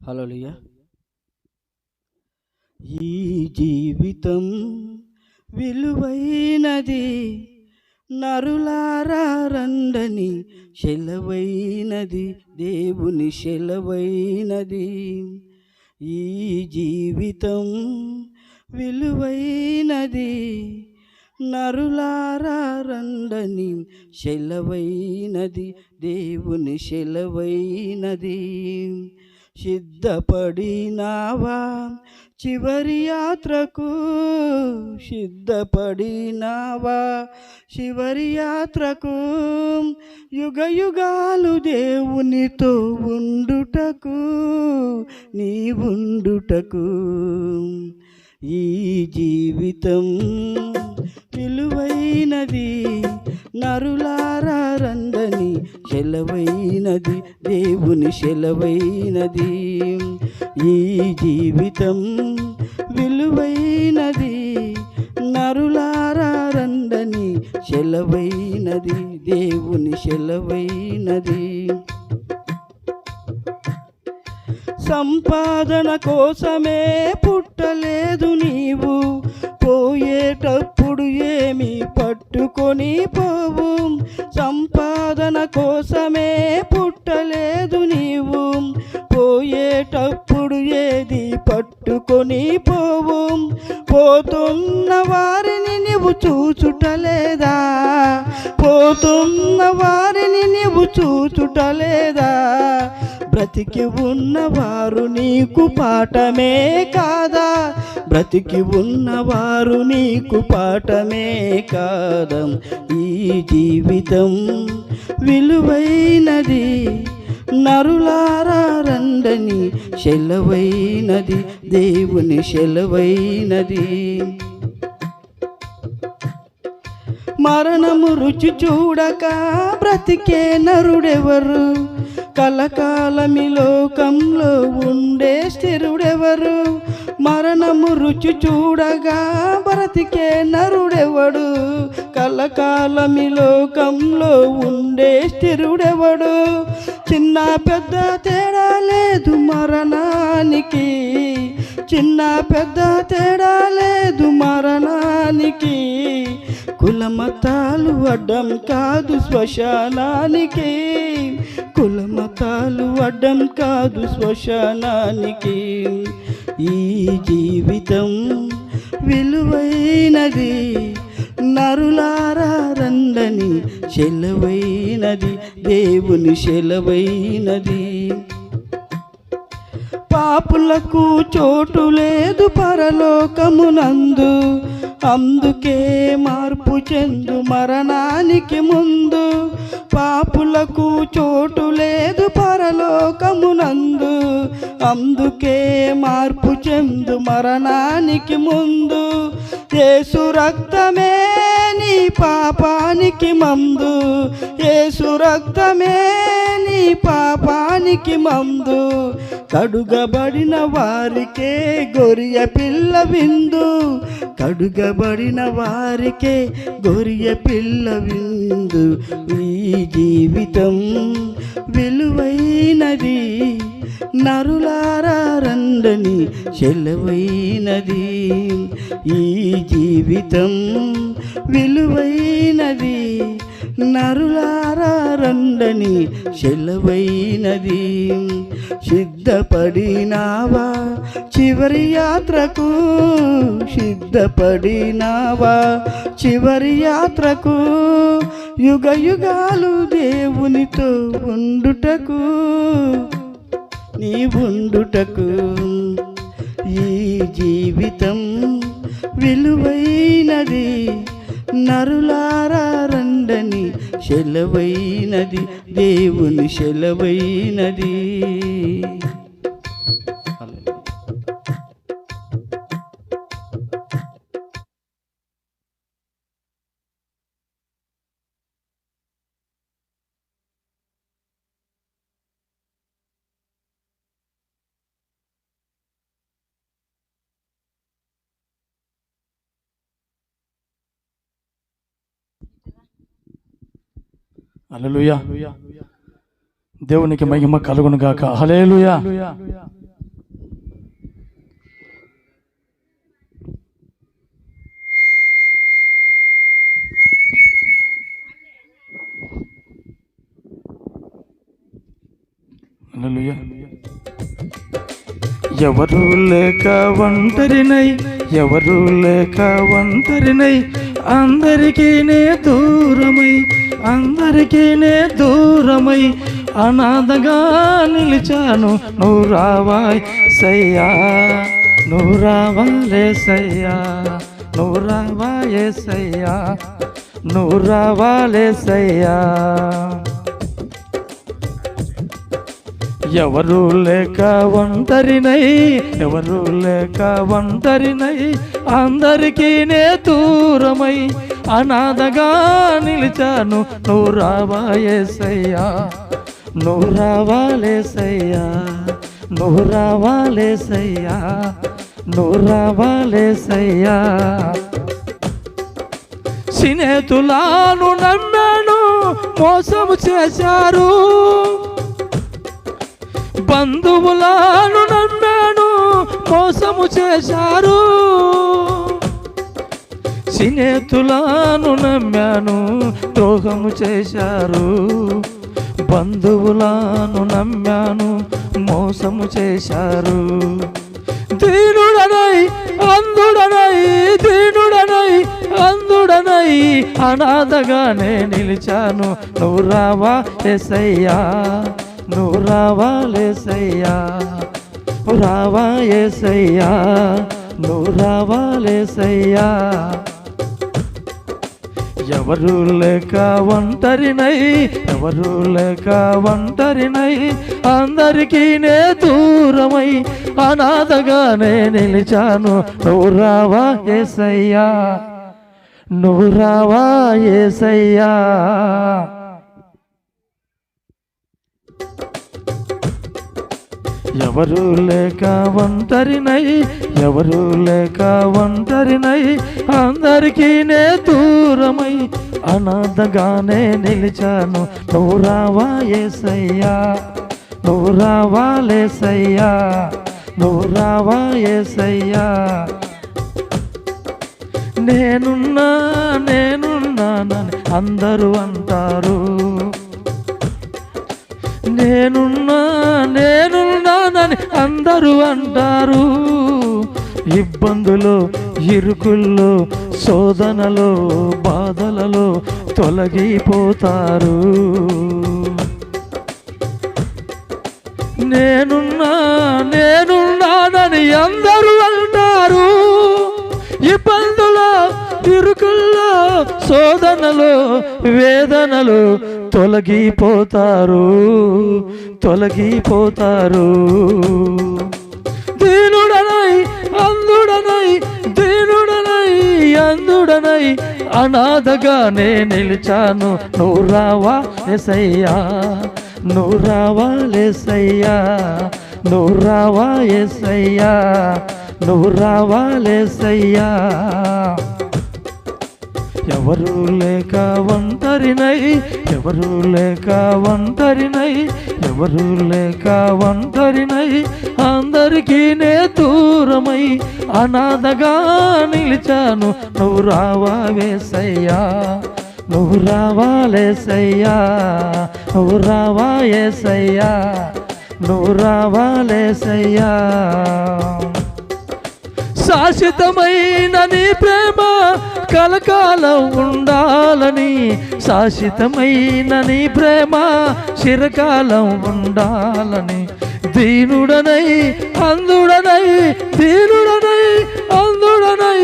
హల్లెలూయా. ఈ జీవితం విలువైనది, నరులారా రండని సెలవైనది, దేవుని సెలవైనది. ఈ జీవితం విలువైనది, నరులారా రండని సెలవైనది, దేవుని సెలవైనది. సిద్ధపడినావా చివరి యాత్రకు, సిద్ధపడినావా చివరి యాత్రకు, యుగ యుగాలు దేవునితో ఉండుటకు, నీ ఉండుటకు. ఈ జీవితం విలువైనది, నరులారా రండని సెలవైనది, దేవుని సెలవైనది. ఈ జీవితం విలువైనది, నరులారా రండని సెలవైనది, దేవుని సెలవైనది. సంపాదన కోసమే పుట్టలేదు నీవు, పోయేటప్పుడు ఏమి పట్టుకొని పోవు. సంపాదన కోసమే పుట్టలేదు నీవు, పోయేటప్పుడు ఏది పట్టుకొని పోవు. పోతున్న వారిని నీవు చూచుటలేదా, పోతున్న వారిని నీవు చూచుటలేదా. బ్రతికి ఉన్నవారు నీకు పాఠమే కాదా, బ్రతికి ఉన్నవారు నీకు పాఠమే కాదా. ఈ జీవితం విలువైనది, నరులారా రండని సెలవైనది, దేవుని సెలవైనది. మరణము రుచి చూడక బ్రతికే నరుడెవరు, కలకాలమి లోకంలో ఉండే స్థిరుడెవరు. మరణము రుచి చూడగా బ్రతికే నరుడెవడు, కలకాలమి లోకంలో ఉండే స్థిరుడెవడు. చిన్న పెద్ద తేడా లేదు మరణానికి, చిన్న పెద్ద తేడా లేదు మరణానికి. కులమతాలు అడ్డం కాదు శ్మశానానికి, కులమతాలు అడ్డం కాదు శ్మశానానికి. ఈ జీవితం విలువైనది, నరులారా రండని సెలవైనది, దేవుని సెలవైనది. పాపులకు చోటు లేదు పరలోకమునందు, అందుకే మార్పు చెందు మరణానికి ముందు. పాపులకు చోటు లేదు పరలోకమునందు, అందుకే మార్పు చెందు మరణానికి ముందు. యేసు రక్తమే నీ పాపానికి మందు, యేసు రక్తమే నీ పాపానికి మందు. కడుగబడిన వారికే గొర్రె పిల్ల విందు, కడుగబడిన వారికే గొర్రె పిల్ల విందు. ఈ జీవితం విలువైనది, నరులారా రండని సెలవైనది. ఈ జీవితం విలువైనది, నరులారా రండని సెలవైనది. సిద్ధపడినావా చివరి యాత్రకు, సిద్ధపడినావా చివరి యాత్రకు, యుగ యుగాలు దేవునితో ఉండుటకు, నీ ఉండుటకు. ఈ జీవితం విలువైనది, నరులారా రండని సెలవైనది, దేవుని సెలవైనది. హల్లెలూయా. దేవునికి మహిమ కలుగును గాక. హల్లెలూయా. హల్లెలూయా. ఎవరు లేక ఒంటరినై, ఎవరు లేక ఒంటరినై, అందరికీ నే దూరమై, అందరికీ నే దూరమై అనాథగా నిలిచాను. నువ్వు రావాయేసయ్యా, నువ్వు రావాయేసయ్యా, నువ్వు రావాయేసయ్యా, నువ్వు రావాయేసయ్యా. ఎవరు లేక ఒంటరినై, ఎవరు లేక ఒంటరినై, అందరికీ నే దూరమై అనాథగా నిలిచాను. నువ్వు రావాయేసయ్యా, నువ్వు రావాయేసయ్యా, నువ్వు రావాయేసయ్యా, నువ్వు రావాయేసయ్యా. స్నేహితులను నమ్మాను, మోసము చేశారు, బంధువులను నమ్మాను, మోసము చేశారు. స్నేహితులను నమ్మాను, ద్రోహము చేశారు, బంధువులను నమ్మాను, మోసము చేశారు. దీనుడనై అందుడనై, దీనుడనై అందుడనై అనాథగానే నిలిచాను. నువ్వు రావాయేసయ్యా, నువ్వు రావాయేసయ్యా, రావాయేసయ్యా, నువ్వు రావాయేసయ్యా. ఎవరు లేక ఒంటరినై, ఎవరు లేక ఒంటరినై, అందరికీ నే దూరమై అనాథగానే నిలిచాను. నువ్వు రావాయేసయ్యా, నువ్వు రావాయేసయ్యా. ఎవరు లేక ఒంటరినై, ఎవరు లేక ఒంటరినై, అందరికీ నే దూరమై అనాథగానే నిలిచాను. నువ్వు రావాయేసయ్యా, నువ్వు రావాయేసయ్యా, నువ్వు రావాయేసయ్యా. నేనున్నా నేనున్నానని అందరూ అంటారు, నేనున్నా నేనున్నానని అందరూ అంటారు. ఇబ్బందులు, ఇరుకుల్లో, శోధనలో, బాధలలో తొలగిపోతారు. నేనున్నా నేనున్నానని అందరూ అంటారు. ఇబ్బందులు, ఇరుకుల్లో, శోధనలు, వేదనలు తొలగిపోతారు, తొలగిపోతారు. దీనుడనై అందుడనై, దీనుడనై అందుడనై అనాథగానే నిలిచాను. నువ్వు రావాయేసయ్యా, నువ్వు రావాయేసయ్యా, నువ్వు రావాయేసయ్యా, నువ్వు రావాయేసయ్యా. ఎవరు లేక ఒంటరినై, ఎవరు లేక ఒంటరినై, ఎవరు లేక ఒంటరినై అందరికీ నే దూరమై అనాథగా నిలిచాను. నువ్వు రావాయేసయ్యా, నువ్వు రావాయేసయ్యా, నువ్వు రావాయేసయ్యా, నువ్వు రావాయేసయ్యా. శాశ్వతమైన నీ ప్రేమ కలకాలం ఉండాలని, శాశ్వతమైన నీ ప్రేమ చిరకాలం ఉండాలని. దీనుడనై అందుడనై, దీనుడనై అందుడనై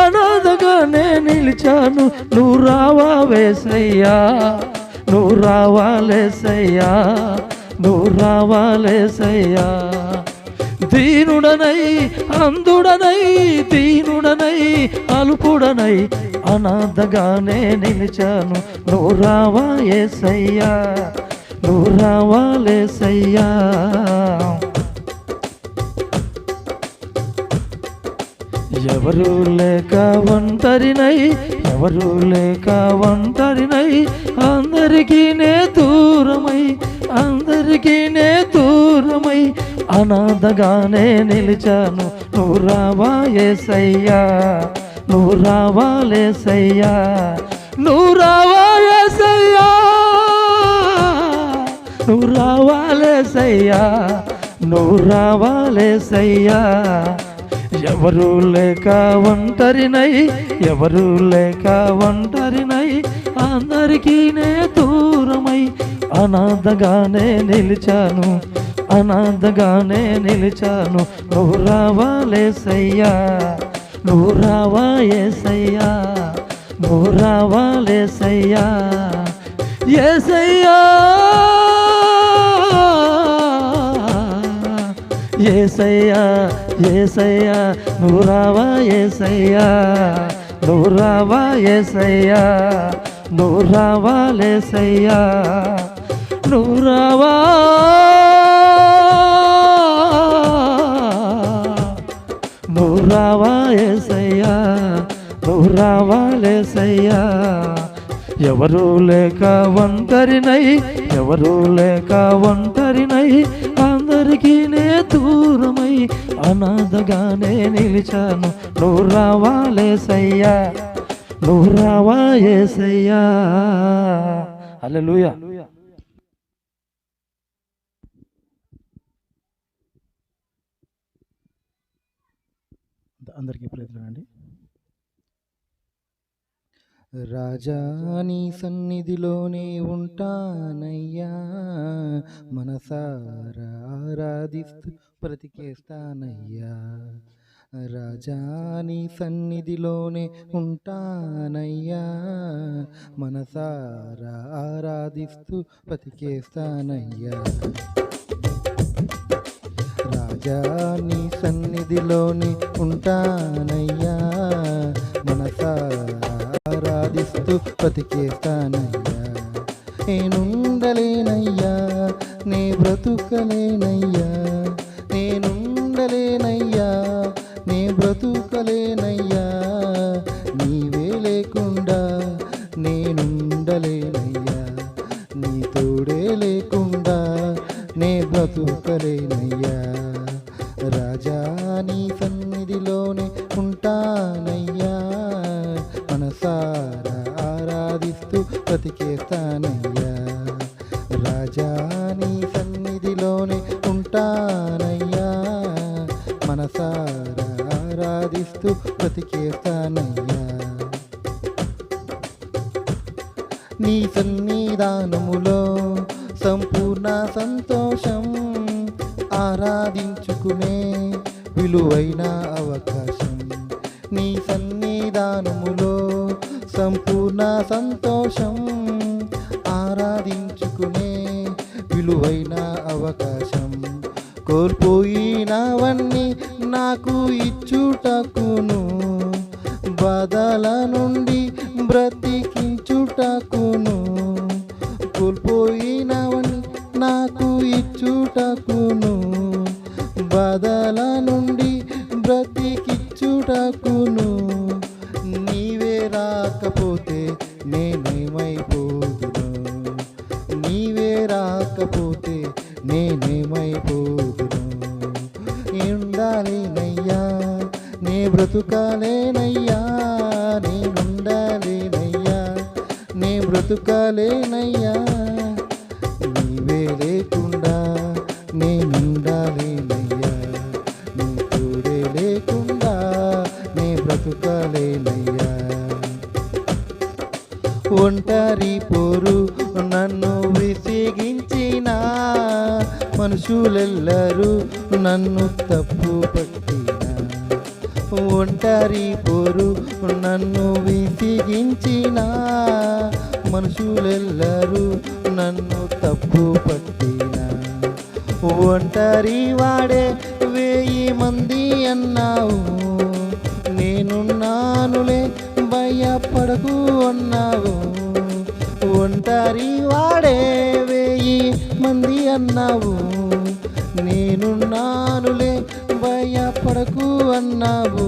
అనాథగానే నిలిచాను. నువ్వు రావాయేసయ్యా, నువ్వు రావాయేసయ్యా, నువ్వు రావాయేసయ్యా. దీనుడనై అందుడనై, దీనుడనై అల్పుడనై అనాథగానే నిలిచాను. నువ్వు రావాయేసయ్యా, నువ్వు రావాయేసయ్యా. ఎవరు లేక ఒంటరినై, ఎవరు లేక ఒంటరినై అందరికీ నే దూరమై, అందరికీ నే దూరమై అనాథగానే నిలిచాను. నువ్వు రావాయేసయ్యా, నువ్వు రావాయేసయ్యా, నువ్వు రావాయేసయ్యా, నువ్వు రావాలేసయ్యా, నువ్వు రావాలేసయ్యా. ఎవరు లేక ఒంటరినై, ఎవరు లేక ఒంటరినై, అందరికీ నే దూరమై అనాథగానే నిలిచాను, అనాథగానే నిలిచాను. నువ్వు రావాలేసయ్యా, నువ్వు రావాయేసయ్యా, నువ్వు రావాలేసయ్యా. యేసయ్యా, యేసయ్యా, యేసయ్యా, నువ్వు రావాయేసయ్యా, నువ్వు రావాయేసయ్యా, నువ్వు రావాలేసయ్యా, నువ్వు రావా, నువ్వు రావాయేసయ్యా, నువ్వు రావాలేసయ్యా. ఎవరు లేక ఒంటరినై, ఎవరు లేక ఒంటరినై, అందరికీ నే దూరమై అనాథగానే నిలిచాను. నువ్వు రావాలేసయ్యా, నువ్వు రావాయేసయ్యా. హల్లెలూయా. అందరికీ ప్రేరణండి. రాజా నీ సన్నిధిలోనే ఉంటానయ్యా, మనసారా ఆరాధిస్తూ బ్రతికేస్తానయ్యా. రాజా నీ సన్నిధిలోనే ఉంటానయ్యా, మనసారా ఆరాధిస్తూ బ్రతికేస్తానయ్యా. రాజా నీ సన్నిధిలోనే ఉంటానయ్యా, మనసారా ఆరాధిస్తూ బ్రతికేస్తానయ్యా. నేనుండలేనయ్యా, నే బ్రతుకలేనయ్యా, నేనుండలేనయ్యా, నే బ్రతుకలేనయ్యా. నీవే లేకుండా నేనుండలేనయ్యా, నీ తోడే లేకుండా నే బ్రతుకలేనయ్యా. రాజా నీ సన్నిధిలోనే ఉంటానయ్యా, మనసారా ఆరాధిస్తూ బ్రతికేస్తానయ్యా. రాజా నీ సన్నిధిలోనే ఉంటానయ్యా, మనసారా ఆరాధిస్తూ బ్రతికేస్తానయ్యా. నీ సన్నిధానములో సంపూర్ణ సంతోషం, ఆరాధించుకునే విలువైన అవకాశం. నీ సన్నిధానములో సంపూర్ణ సంతోషం, ఆరాధించుకునే విలువైన అవకాశం. కోల్పోయినవన్నీ నాకు ఇచ్చుటకును, బాధల నుండి బ్రతికించుటకును. కోల్పోయినవన్నీ నాకు ఇచ్చుటకును, బాధల నుండి బ్రతికించుటకును. నీవే రాకపోతే నేనేమైపోదును, నీవే రాకపోతే నేనేమైపోదును. ఉండాలేనయ్యా, నే బ్రతుకాలేనయ్యా, నేనుండాలేనయ్యా, నే బ్రతుకాలేనయ్యా. నీవే లేకుండా నేనుండాలేనయ్యా, నీ తోడే లేకుండా నే బ్రతుకాలేనయ్యా. ఒంటరి పోరు నన్ను విసిగించిన మనుషులెల్లరూ నన్ను తప్పు పట్టిన. ఒంటరి పోరు నన్ను విసిగించిన మనుషులెల్లరూ నన్ను తప్పు పట్టిన. ఒంటరి వాడే 1000 మంది అన్నావు, నేనున్నానులే భయపడకు అన్నావు. ఒంటరి వాడే 1000 మంది అన్నావు, నేనున్నానులే భయపడకు అన్నావు.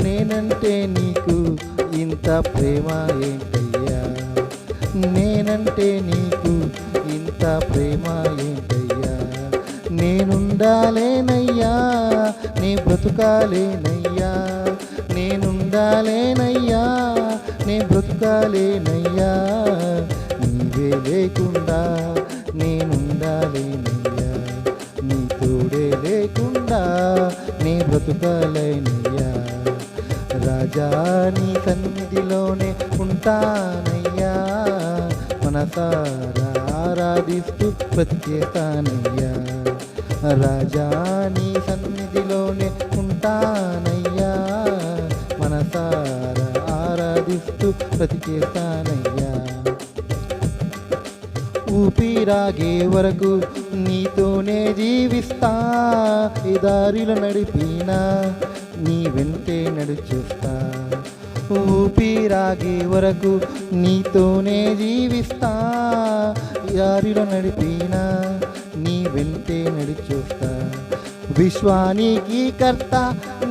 నేనంటే నీకు ఇంత ప్రేమ ఏంటయ్యా, నేనంటే నీకు ఇంత ప్రేమ ఏంటయ్యా. నేనుండాలేనయ్యా, నీ బ్రతుకాలేనయ్యా, నేనుండాలేనయ్యా, నీ బ్రతుకాలేనయ్యా. నీవే లేకుండా నేనుండాలేనయ్యా, నీ తోడే లేకుండా నీ బ్రతుకాలేనయ్యా. రాజా నీ సన్నిధిలోనే ఉంటానయ్యా, మనసారా ఆరాధిస్తూ బ్రతికేస్తానయ్యా. రాజా నీ సన్నిధిలోనే ఉంటానయ్యా, మనసారా ఆరాధిస్తూ బ్రతికేస్తానయ్యా. ఊపిరాగే వరకు నీతోనే జీవిస్తా, ఈ దారిలో నడిపినా నీ వెంటే నడిచేస్తా. ఊపిరాగే వరకు నీతోనే జీవిస్తా, ఈ దారిలో నడిపినా నీ వెంటే నడిచేస్తా. విశ్వానికి కర్త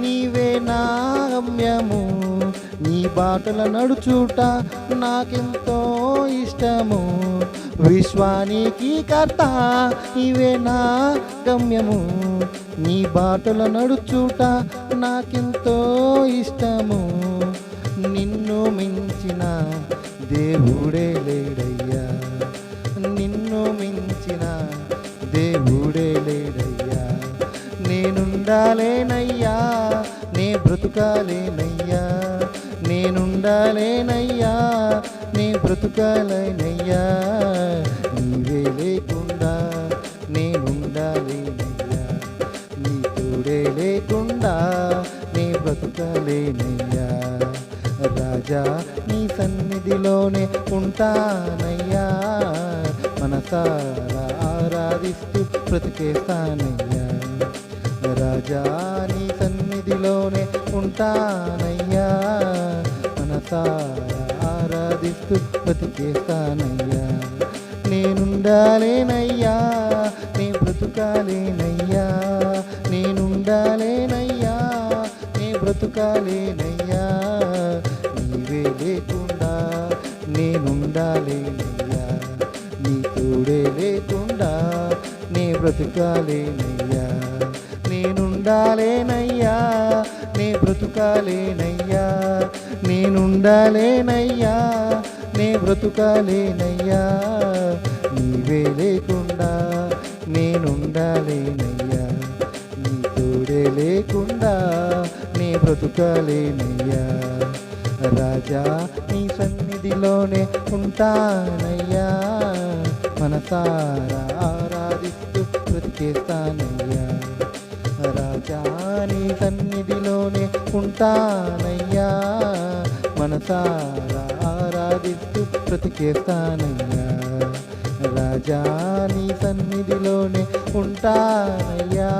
నీవే నా గమ్యము, నీ బాటల నడుచుట నాకెంతో ఇష్టము. విశ్వానికి కర్త నీవే నా గమ్యము, నీ బాటల నడుచుట నాకెంతో ఇష్టము. నిన్ను మించిన దేవుడే లేడయ్యా, నిన్ను మించిన దేవుడే లేడయ్యా. నేనుండాలేనయ్యా, నే బ్రతుకాలేనయ్యా, నేనుండాలేనయ్యా, నే బ్రతుకాలేనయ్యా. నీవే లేకుండా నేనుండాలేనయ్యా, నీ తోడే లేకుండా నే బ్రతుకాలేనయ్యా. రాజా నీ సన్నిధిలోనే ఉంటానయ్యా, మనసారా ఆరాధిస్తూ బ్రతికేస్తానయ్యా. రాజా నీ సన్నిధిలోనే ఉంటానయ్యా, మనసారా ఆరాధిస్తూ బ్రతికేస్తానయ్యా. నేనుండాలేనయ్యా, నీ బ్రతుకాలేనయ్యా, నేనుండాలేనయ్యా, నీ బ్రతుకాలేనయ్యా. నీవే లేకుండా నేనుండాలేనయ్యా, నీ తోడే లేకుండా నే బ్రతుకాలేనయ్యా. నేనుండాలేనయ్యా, నే బ్రతుకాలేనయ్యా, నేనుండాలేనయ్యా, నే బ్రతుకాలేనయ్యా. నీవే లేకుండా నేనుండాలేనయ్యా, నీ తోడే లేకుండా నే బ్రతుకాలేనయ్యా. రాజా నీ సన్నిధిలోనే ఉంటానయ్యా, మనసారా ఆరాధిస్తూ బ్రతికేస్తానయ్యా. రాజా నీ సన్నిధిలోనే ఉంటానయ్యా, మనసారా ఆరాధిస్తూ బ్రతికేస్తానయ్యా. రాజా నీ సన్నిధిలోనే ఉంటానయ్యా.